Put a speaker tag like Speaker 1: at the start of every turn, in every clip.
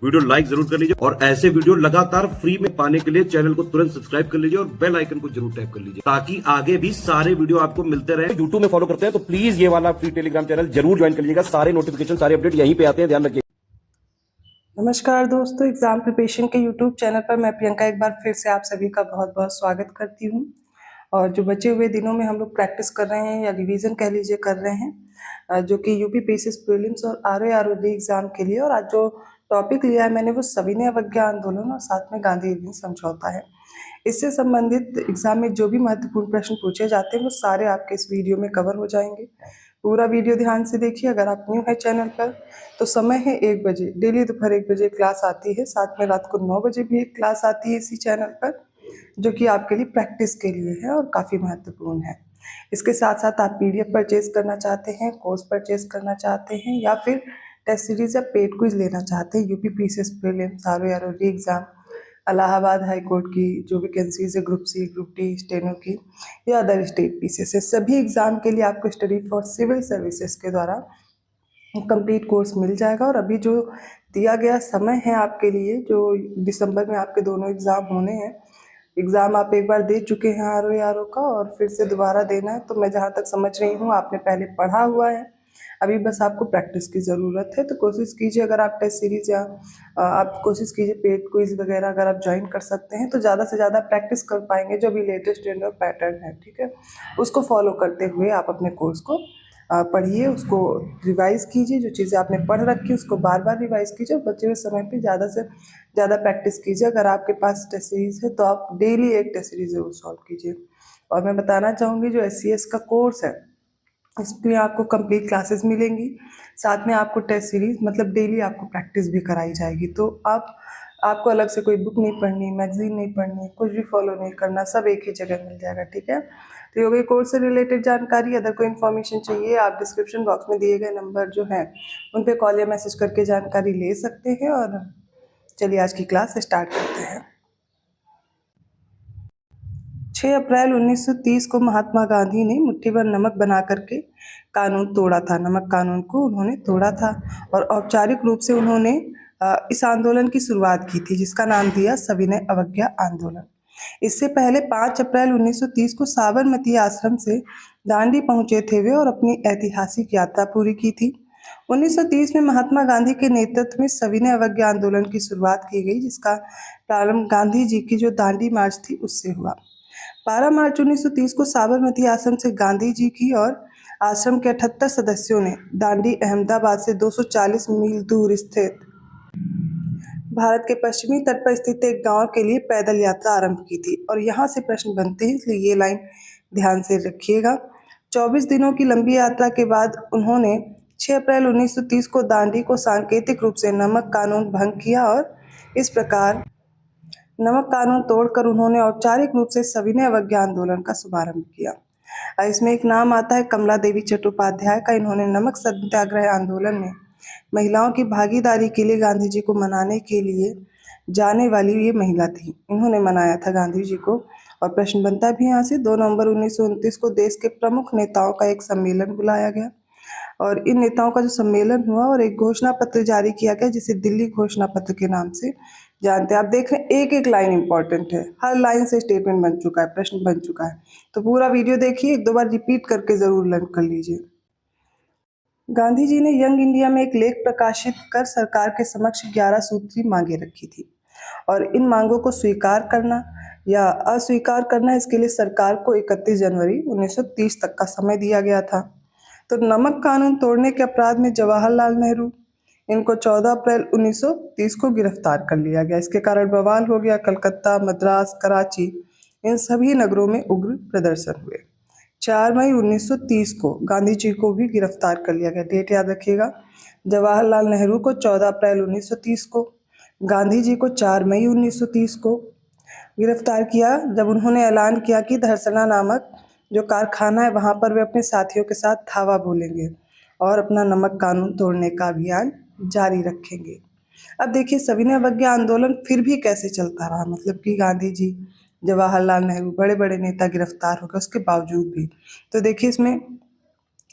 Speaker 1: Video like जरूर कर लीजिए और ऐसे वीडियो लगातार फ्री में पाने के लिए चैनल को तुरंत सब्सक्राइब कर लीजिए और बेल आइकन को जरूर टैप कर लीजिए ताकि आगे भी सारे वीडियो आपको मिलते रहे। यूट्यूब में फॉलो करते हैं तो प्लीज ये वाला फ्री टेलीग्राम चैनल जरूर ज्वाइन कर लीजिएगा। सारे नोटिफिकेशन सारे अपडेट यहीं पे आते हैं, ध्यान रखिए।
Speaker 2: नमस्कार दोस्तों, एग्जाम प्रिपरेशन के यूट्यूब चैनल पर मैं प्रियंका एक बार फिर से आप सभी का बहुत बहुत स्वागत करती हूँ। और जो बचे हुए दिनों में हम लोग प्रैक्टिस कर रहे हैं या रिवीजन कह लीजिए कर रहे हैं, जो कि यूपी पीसीएस प्रीलिम्स और आरओ एग्जाम के लिए। और आज जो टॉपिक लिया है मैंने वो सविनय अवज्ञा आंदोलन और साथ में गांधी इरविन समझौता है। इससे संबंधित एग्जाम में जो भी महत्वपूर्ण प्रश्न पूछे जाते हैं वो सारे आपके इस वीडियो में कवर हो जाएंगे। पूरा वीडियो ध्यान से देखिए। अगर आप न्यू है चैनल पर तो समय है 1 बजे, डेली दोपहर 1 बजे क्लास आती है। साथ में रात को 9 बजे भी एक क्लास आती है इसी चैनल पर, जो कि आपके लिए प्रैक्टिस के लिए है और काफ़ी महत्वपूर्ण है। इसके साथ साथ आप पीडीएफ परचेज करना चाहते हैं, कोर्स परचेज करना चाहते हैं या फिर टेस्ट सीरीज या पेड क्विज लेना चाहते हैं, UP PCS prelims, RO exam, Allahabad high court की जो वैकेंसीज है, group C, group D, steno की या अदर स्टेट पीसीएस है, सभी एग्जाम के लिए आपको स्टडी फॉर सिविल सर्विसेज के द्वारा कंप्लीट कोर्स मिल जाएगा। और अभी जो दिया गया समय है आपके लिए, जो दिसंबर में आपके दोनों एग्ज़ाम होने हैं, एग्ज़ाम आप एक बार दे चुके हैं आरओ का और फिर से दोबारा देना है, तो मैं जहाँ तक समझ रही हूँ आपने पहले पढ़ा हुआ है, अभी बस आपको प्रैक्टिस की ज़रूरत है। तो कोशिश कीजिए, अगर आप टेस्ट सीरीज या आप कोशिश कीजिए पेड क्विज वगैरह अगर आप ज्वाइन कर सकते हैं तो ज़्यादा से ज़्यादा प्रैक्टिस कर पाएंगे। जो भी लेटेस्ट ट्रेंड और पैटर्न है, ठीक है, उसको फॉलो करते हुए आप अपने कोर्स को पढ़िए, उसको रिवाइज़ कीजिए। जो चीज़ें आपने पढ़ रखी उसको बार बार रिवाइज़ कीजिए और बचे हुए समय पे ज़्यादा से ज़्यादा प्रैक्टिस कीजिए। अगर आपके पास टेस्ट सीरीज़ है तो आप डेली एक टेस्ट सीरीज़ ज़रूर सॉल्व कीजिए। और मैं बताना चाहूँगी जो SCS का कोर्स है इसमें आपको कंप्लीट क्लासेस मिलेंगी, साथ में आपको टेस्ट सीरीज मतलब डेली आपको प्रैक्टिस भी कराई जाएगी। तो आपको अलग से कोई बुक नहीं पढ़नी, मैगजीन नहीं पढ़नी, कुछ भी फॉलो नहीं करना, सब एक ही जगह मिल जाएगा, ठीक है। तो ये हो गई कोर्स से रिलेटेड जानकारी। अगर कोई इन्फॉर्मेशन चाहिए आप डिस्क्रिप्शन बॉक्स में दिए गए नंबर जो हैं उन पर कॉल या मैसेज करके जानकारी ले सकते हैं। और चलिए आज की क्लास स्टार्ट करते हैं। 6 अप्रैल 1930 को महात्मा गांधी ने मुट्ठी भर नमक बना करके कानून तोड़ा था। नमक कानून को उन्होंने तोड़ा था और औपचारिक रूप से उन्होंने इस आंदोलन की शुरुआत की थी, जिसका नाम दिया सविनय अवज्ञा आंदोलन। इससे पहले 5 अप्रैल 1930 को साबरमती आश्रम से दांडी पहुंचे थे वे और अपनी ऐतिहासिक यात्रा पूरी की थी। 1930 में महात्मा गांधी के नेतृत्व में सविनय अवज्ञा आंदोलन की शुरुआत की गई, जिसका प्रारंभ गांधी जी की जो दांडी मार्च थी उससे हुआ। 12 मार्च 1930 को साबरमती आश्रम से गांधी जी की और आश्रम के 78 सदस्यों ने दांडी अहमदाबाद से 240 मील दूर स्थित भारत के पश्चिमी तट पर स्थित एक गांव के लिए पैदल यात्रा आरंभ की थी। और यहाँ से प्रश्न बनते हैं, इसलिए ये लाइन ध्यान से रखिएगा। 24 दिनों की लंबी यात्रा के बाद उन्होंने 6 अप्रैल 1930 को दांडी को सांकेतिक रूप से नमक कानून भंग किया और इस प्रकार नमक कानून तोड़कर उन्होंने औपचारिक रूप से सविनय अवज्ञा आंदोलन का शुभारंभ किया। इसमें एक नाम आता है कमला देवी चट्टोपाध्याय का। इन्होंने नमक सत्याग्रह आंदोलन में महिलाओं की भागीदारी के लिए गांधी जी को मनाने के लिए जाने वाली ये महिला थी। इन्होंने मनाया था गांधी जी को। और प्रश्न बनता भी यहाँ से, 2 नवंबर 1929 को देश के प्रमुख नेताओं का एक सम्मेलन बुलाया गया और इन नेताओं का जो सम्मेलन हुआ और एक घोषणा पत्र जारी किया गया, जिसे दिल्ली घोषणा पत्र के नाम से जानते हैं। आप देख रहे हैं एक एक लाइन इंपॉर्टेंट है, हर लाइन से स्टेटमेंट बन चुका है, प्रश्न बन चुका है। तो पूरा वीडियो देखिए, 1-2 बार रिपीट करके जरूर लर्न कर लीजिए। गांधी जी ने यंग इंडिया में एक लेख प्रकाशित कर सरकार के समक्ष 11 सूत्री मांगे रखी थी और इन मांगों को स्वीकार करना या अस्वीकार करना, इसके लिए सरकार को 31 जनवरी 1930 तक का समय दिया गया था। तो नमक कानून तोड़ने के अपराध में जवाहरलाल नेहरू, इनको 14 अप्रैल 1930 को गिरफ्तार कर लिया गया। इसके कारण बवाल हो गया। कलकत्ता, मद्रास, कराची, इन सभी नगरों में उग्र प्रदर्शन हुए। 4 मई 1930 को गांधी जी को भी गिरफ्तार कर लिया गया। डेट याद रखिएगा, जवाहरलाल नेहरू को 14 अप्रैल 1930 को, गांधी जी को 4 मई 1930 को गिरफ्तार किया, जब उन्होंने ऐलान किया कि धरसना नामक जो कारखाना है वहाँ पर वे अपने साथियों के साथ धावा बोलेंगे और अपना नमक कानून तोड़ने का अभियान जारी रखेंगे। अब देखिए सविनय अवज्ञा आंदोलन फिर भी कैसे चलता रहा, मतलब कि गांधी जी, जवाहरलाल नेहरू, बड़े बड़े नेता गिरफ्तार हो गए उसके बावजूद भी। तो देखिए इसमें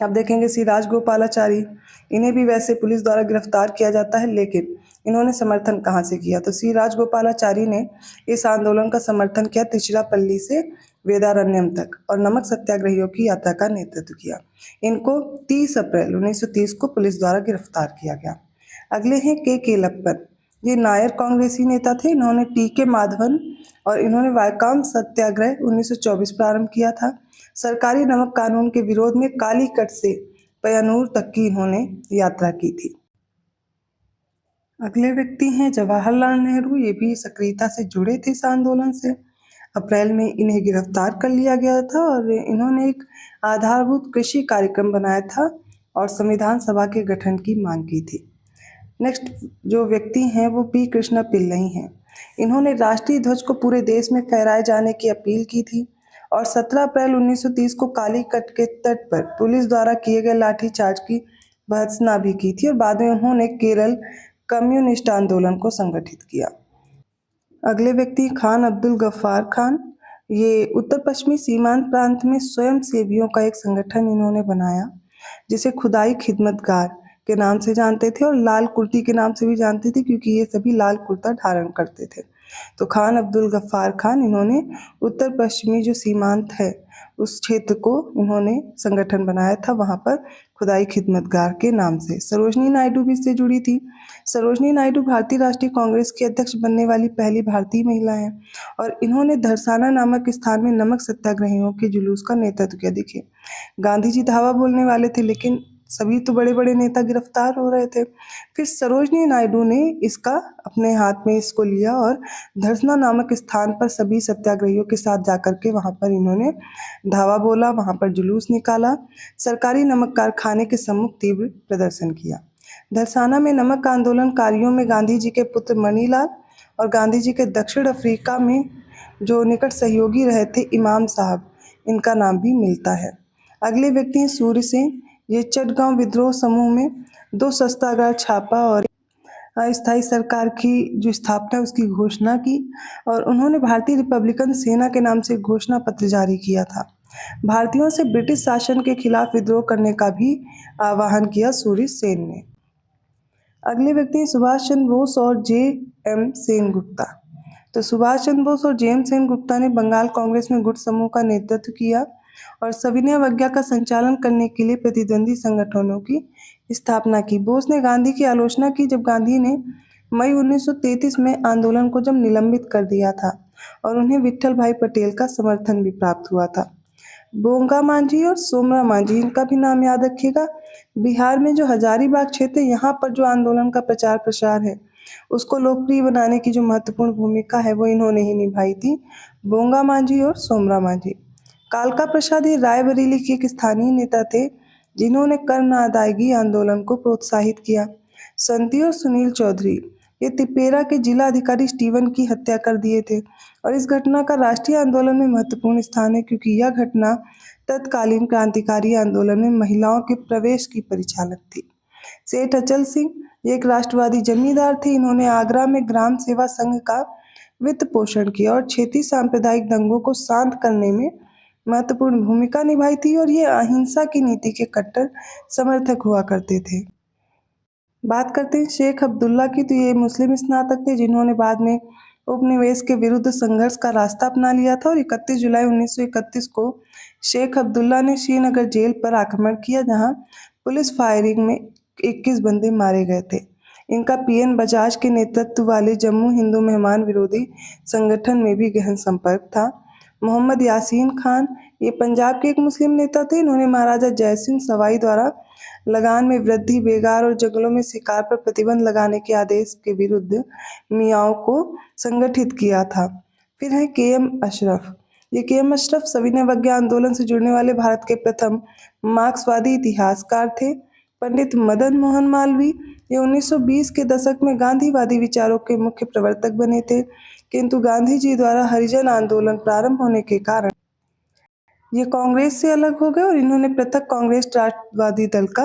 Speaker 2: अब देखेंगे सी राजगोपालाचारी, इन्हें भी वैसे पुलिस द्वारा गिरफ्तार किया जाता है, लेकिन इन्होंने समर्थन कहाँ से किया? तो सी राजगोपालाचारी ने इस आंदोलन का समर्थन किया तिरुचिरापल्ली से वेदारण्यम तक और नमक सत्याग्रहियों की यात्रा का नेतृत्व किया। इनको 30 अप्रैल 1930 को पुलिस द्वारा गिरफ्तार किया गया। अगले हैं के केलप्पन, ये नायर कांग्रेसी नेता थे। इन्होंने टी के माधवन और इन्होंने वायकाम सत्याग्रह 1924 प्रारंभ किया था। सरकारी नमक कानून के विरोध में कालीकट से पय्यानूर तक की इन्होंने यात्रा की थी। अगले व्यक्ति हैं जवाहरलाल नेहरू, ये भी सक्रियता से जुड़े थे इस आंदोलन से। अप्रैल में इन्हें गिरफ्तार कर लिया गया था और इन्होंने एक आधारभूत कृषि कार्यक्रम बनाया था और संविधान सभा के गठन की मांग की थी। नेक्स्ट जो व्यक्ति हैं वो पी कृष्णा पिल्लई हैं। इन्होंने राष्ट्रीय ध्वज को पूरे देश में फहराए जाने की अपील की थी और 17 अप्रैल 1930 को कालीकट के तट पर पुलिस द्वारा किए गए लाठीचार्ज की भर्त्सना भी की थी और बाद में उन्होंने केरल कम्युनिस्ट आंदोलन को संगठित किया। अगले व्यक्ति खान अब्दुल गफ्फार खान, ये उत्तर पश्चिमी सीमांत प्रांत में स्वयं सेवियों का एक संगठन इन्होंने बनाया जिसे खुदाई खिदमतगार के नाम से जानते थे और लाल कुर्ती के नाम से भी जानते थे क्योंकि ये सभी लाल कुर्ता धारण करते थे। तो खान अब्दुल गफ्फार खान इन्होंने उत्तर पश्चिमी जो सीमांत है उस क्षेत्र को इन्होंने संगठन बनाया था, वहाँ पर खुदाई खिदमतगार के नाम से। सरोजनी नायडू भी इससे जुड़ी थी। सरोजनी नायडू भारतीय राष्ट्रीय कांग्रेस की अध्यक्ष बनने वाली पहली भारतीय महिला हैं और इन्होंने धरसाना नामक स्थान में नमक सत्याग्रहियों के जुलूस का नेतृत्व किया। देखिए, गांधी जी धावा बोलने वाले थे लेकिन सभी तो बड़े बड़े नेता गिरफ्तार हो रहे थे। फिर सरोजनी नायडू ने इसका अपने हाथ में इसको लिया और धरसना नामक स्थान पर सभी सत्याग्रहियों के साथ जाकर के वहाँ पर इन्होंने धावा बोला, वहाँ पर जुलूस निकाला, सरकारी नमक कारखाने के सम्मुख तीव्र प्रदर्शन किया। धरसाना में नमक आंदोलनकारियों में गांधी जी के पुत्र मणिलाल और गांधी जी के दक्षिण अफ्रीका में जो निकट सहयोगी रहे थे इमाम साहब, इनका नाम भी मिलता है। अगले व्यक्ति हैं सूर्य सिंह, ये चटगांव विद्रोह समूह में 2 सत्याग्रह छापा और अस्थायी सरकार की जो स्थापना उसकी घोषणा की और उन्होंने भारतीय रिपब्लिकन सेना के नाम से घोषणा पत्र जारी किया था। भारतीयों से ब्रिटिश शासन के खिलाफ विद्रोह करने का भी आह्वान किया सूर्य सेन ने। अगले व्यक्ति सुभाष चंद्र बोस और जे एम सेनगुप्ता। तो सुभाष चंद्र बोस और जे एम सेनगुप्ता ने बंगाल कांग्रेस में गुट समूह का नेतृत्व किया और सविनय अवज्ञा का संचालन करने के लिए प्रतिद्वंदी संगठनों की स्थापना की। बोस ने गांधी की आलोचना की जब गांधी ने मई 1933 में आंदोलन को जब निलंबित कर दिया था और उन्हें विट्ठल भाई पटेल का समर्थन भी प्राप्त हुआ था। बोंगा मांझी और सोमरा मांझी, इनका भी नाम याद रखिएगा। बिहार में जो हजारीबाग क्षेत्र है, यहाँ पर जो आंदोलन का प्रचार प्रसार है उसको लोकप्रिय बनाने की जो महत्वपूर्ण भूमिका है वो इन्होंने ही निभाई थी, बोंगा मांझी और सोमरा मांझी। कालका प्रसाद ये रायबरेली के एक स्थानीय नेता थे जिन्होंने कर न अदायगी आंदोलन को प्रोत्साहित किया। संती और सुनील चौधरी ये तिपेरा के जिला अधिकारी स्टीवन की हत्या कर दिए थे और इस घटना का राष्ट्रीय आंदोलन में महत्वपूर्ण स्थान है क्योंकि यह घटना तत्कालीन क्रांतिकारी आंदोलन में महिलाओं के प्रवेश की परिचालक थी। सेठ अचल सिंह ये एक राष्ट्रवादी जमींदार थे। इन्होंने आगरा में ग्राम सेवा संघ का वित्त पोषण किया और क्षेत्रीय सांप्रदायिक दंगों को शांत करने में महत्वपूर्ण भूमिका निभाई थी और ये अहिंसा की नीति के कट्टर समर्थक हुआ करते थे। बात करते हैं शेख अब्दुल्ला की, तो ये मुस्लिम स्नातक थे जिन्होंने बाद में उपनिवेश के विरुद्ध संघर्ष का रास्ता अपना लिया था और 31 जुलाई 1931 को शेख अब्दुल्ला ने श्रीनगर जेल पर आक्रमण किया जहां पुलिस फायरिंग में 21 बंदे मारे गए थे। इनका पीएन बजाज के नेतृत्व वाले जम्मू हिंदू मेहमान विरोधी संगठन में भी गहन संपर्क था। मोहम्मद यासीन खान ये पंजाब के एक मुस्लिम नेता थे। इन्होंने महाराजा जयसिंह सवाई द्वारा लगान में वृद्धि, बेगार और जंगलों में शिकार पर प्रतिबंध लगाने के आदेश के विरुद्ध मियाओं को संगठित किया था। फिर है के.एम. अशरफ। ये के.एम. अशरफ सविनय अवज्ञा आंदोलन से जुड़ने वाले भारत के प्रथम मार्क्सवादी इतिहासकार थे। पंडित मदन मोहन मालवीय ये 1920 के दशक में गांधीवादी विचारों के मुख्य प्रवर्तक बने थे, किंतु गांधी जी द्वारा हरिजन आंदोलन प्रारंभ होने के कारण ये कांग्रेस से अलग हो गए और इन्होंने पृथक कांग्रेस राष्ट्रवादी दल का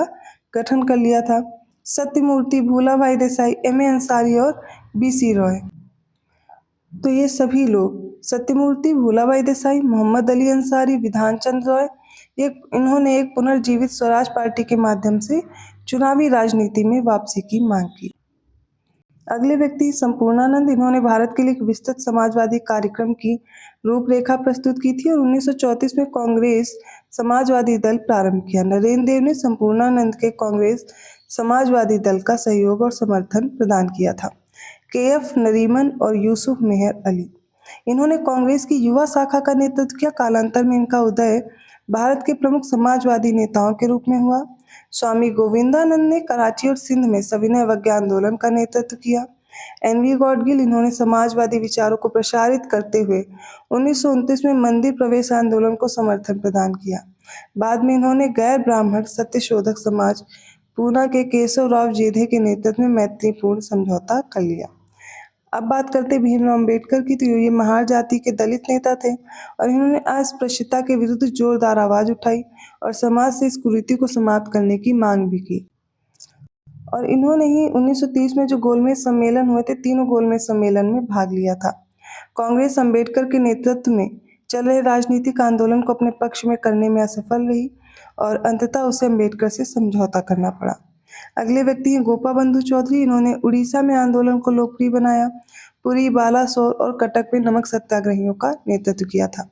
Speaker 2: गठन कर लिया था। सत्यमूर्ति, भूलाभाई देसाई, एम.ए. अंसारी और बी.सी. रॉय, तो ये सभी लोग सत्यमूर्ति, भूलाभाई देसाई, मोहम्मद अली अंसारी, विधान चंद्र रॉय, इन्होंने एक पुनर्जीवित स्वराज पार्टी के माध्यम से चुनावी राजनीति में वापसी की मांग की। अगले व्यक्ति संपूर्णानंद। इन्होंने भारत के लिए एक विस्तृत समाजवादी कार्यक्रम की रूपरेखा प्रस्तुत की थी और 1934 में कांग्रेस समाजवादी दल प्रारंभ किया। नरेंद्र देव ने संपूर्णानंद के कांग्रेस समाजवादी दल का सहयोग और समर्थन प्रदान किया था। KF नरीमन और यूसुफ मेहर अली। इन्होंने कांग्रेस की युवा शाखा का नेतृत्व किया। कालांतर में इनका उदय भारत के प्रमुख समाजवादी नेताओं के रूप में हुआ। स्वामी गोविंदानंद ने कराची और सिंध में सविनय अवज्ञा आंदोलन का नेतृत्व किया। NV गॉडगिल। इन्होंने समाजवादी विचारों को प्रसारित करते हुए 1929 में मंदिर प्रवेश आंदोलन को समर्थन प्रदान किया। बाद में इन्होंने गैर ब्राह्मण सत्यशोधक समाज पूना के केशव राव जेधे के नेतृत्व में मैत्रीपूर्ण समझौता कर लिया। अब बात करते भीमराव अम्बेडकर की, तो ये महार जाति के दलित नेता थे और इन्होंने अस्पृश्यता के विरुद्ध जोरदार आवाज उठाई और समाज से इस कुरीति को समाप्त करने की मांग भी की। और इन्होंने ही 1930 में जो गोलमेज सम्मेलन हुए थे, तीनों गोलमेज सम्मेलन में भाग लिया था। कांग्रेस अम्बेडकर के नेतृत्व में चल रहे राजनीतिक आंदोलन को अपने पक्ष में करने में असफल रही और अंततः उसे अम्बेडकर से समझौता करना पड़ा। अगले व्यक्ति हैं गोपाबंधु चौधरी। इन्होंने उड़ीसा में आंदोलन को लोकप्रिय बनाया। पुरी, बालासोर और कटक में नमक सत्याग्रहियों का नेतृत्व किया था।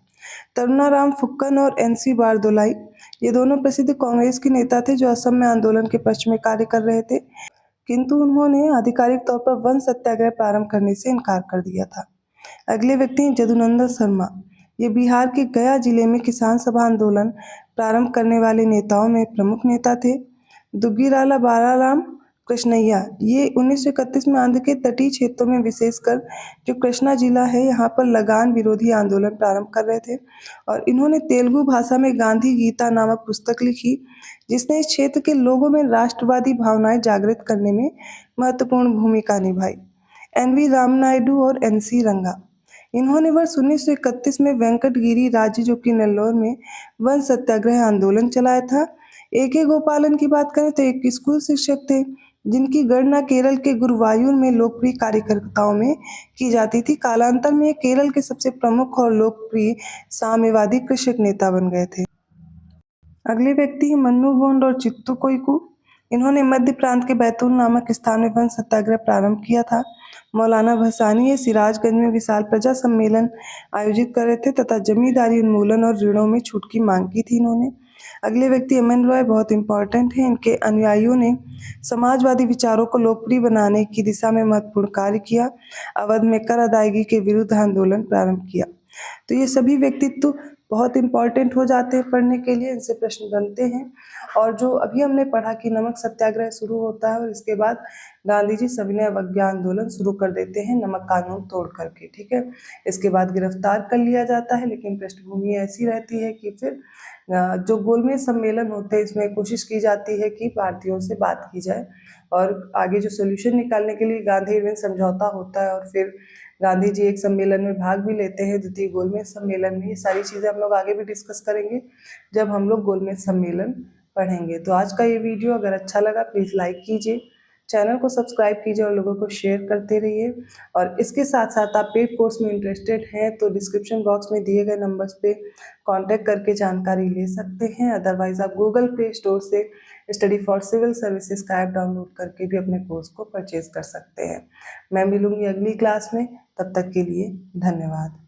Speaker 2: तरुणाराम फुक्कन और NC बारदोलाई, ये दोनों प्रसिद्ध कांग्रेस के नेता थे जो असम में आंदोलन के पक्ष में कार्य कर रहे थे, किंतु उन्होंने आधिकारिक तौर पर वन सत्याग्रह प्रारंभ करने से इनकार कर दिया था। अगले व्यक्ति हैं जदुनंदन शर्मा। ये बिहार के गया जिले में किसान सभा आंदोलन प्रारंभ करने वाले नेताओं में प्रमुख नेता थे। दुग्गीराला बालाराम कृष्णैया, ये 1931 में आंध्र के तटीय क्षेत्रों में, विशेषकर जो कृष्णा जिला है, यहाँ पर लगान विरोधी आंदोलन प्रारंभ कर रहे थे और इन्होंने तेलुगु भाषा में गांधी गीता नामक पुस्तक लिखी, जिसने इस क्षेत्र के लोगों में राष्ट्रवादी भावनाएं जागृत करने में महत्वपूर्ण भूमिका निभाई। NV रामनायडू और NC रंगा। इन्होंने वर्ष 1931 में वेंकटगिरी राज्य, जो कि नेल्लोर में, वन सत्याग्रह आंदोलन चलाया था। AK गोपालन की बात करें तो एक स्कूल शिक्षक थे जिनकी गणना केरल के गुरुवायूर में लोकप्रिय कार्यकर्ताओं में की जाती थी। कालांतर में केरल के सबसे प्रमुख और लोकप्रिय साम्यवादी कृषक नेता बन गए थे। अगले व्यक्ति हैं मन्नू गोंड और चित्तू कोइकू। इन्होंने मध्य प्रांत के बैतूल नामक स्थान में वन सत्याग्रह प्रारंभ किया था। मौलाना भसानी ये सिराजगंज में विशाल प्रजा सम्मेलन आयोजित कर रहे थे तथा जमींदारी उन्मूलन और ऋणों में छूट की मांग की थी इन्होंने। अगले व्यक्ति MN रॉय बहुत इंपॉर्टेंट हैं। इनके अनुयायियों ने समाजवादी विचारों को लोकप्रिय बनाने की दिशा में महत्वपूर्ण कार्य किया। अवध में कर अदायगी के विरुद्ध आंदोलन प्रारंभ किया। तो ये सभी व्यक्तित्व बहुत इंपॉर्टेंट हो जाते हैं पढ़ने के लिए, इनसे प्रश्न बनते हैं। और जो अभी हमने पढ़ा कि नमक सत्याग्रह शुरू होता है और इसके बाद गांधी जी सविनय अवज्ञा आंदोलन शुरू कर देते हैं नमक कानून तोड़ करके, ठीक है। इसके बाद गिरफ्तार कर लिया जाता है, लेकिन पृष्ठभूमि ऐसी रहती है कि फिर जो गोलमेज सम्मेलन होते हैं इसमें कोशिश की जाती है कि भारतीयों से बात की जाए और आगे जो सोल्यूशन निकालने के लिए गांधी इरविन समझौता होता है और फिर गांधी जी एक सम्मेलन में भाग भी लेते हैं, द्वितीय गोलमेज सम्मेलन में। ये सारी चीज़ें हम लोग आगे भी डिस्कस करेंगे जब हम लोग गोलमेज सम्मेलन पढ़ेंगे। तो आज का ये वीडियो अगर अच्छा लगा प्लीज़ लाइक कीजिए, चैनल को सब्सक्राइब कीजिए और लोगों को शेयर करते रहिए। और इसके साथ साथ आप पेड कोर्स में इंटरेस्टेड हैं तो डिस्क्रिप्शन बॉक्स में दिए गए नंबर्स पे कांटेक्ट करके जानकारी ले सकते हैं। अदरवाइज़ आप गूगल प्ले स्टोर से स्टडी फॉर सिविल सर्विसेज का ऐप डाउनलोड करके भी अपने कोर्स को परचेज कर सकते हैं। मैं मिलूंगी अगली क्लास में, तब तक के लिए धन्यवाद।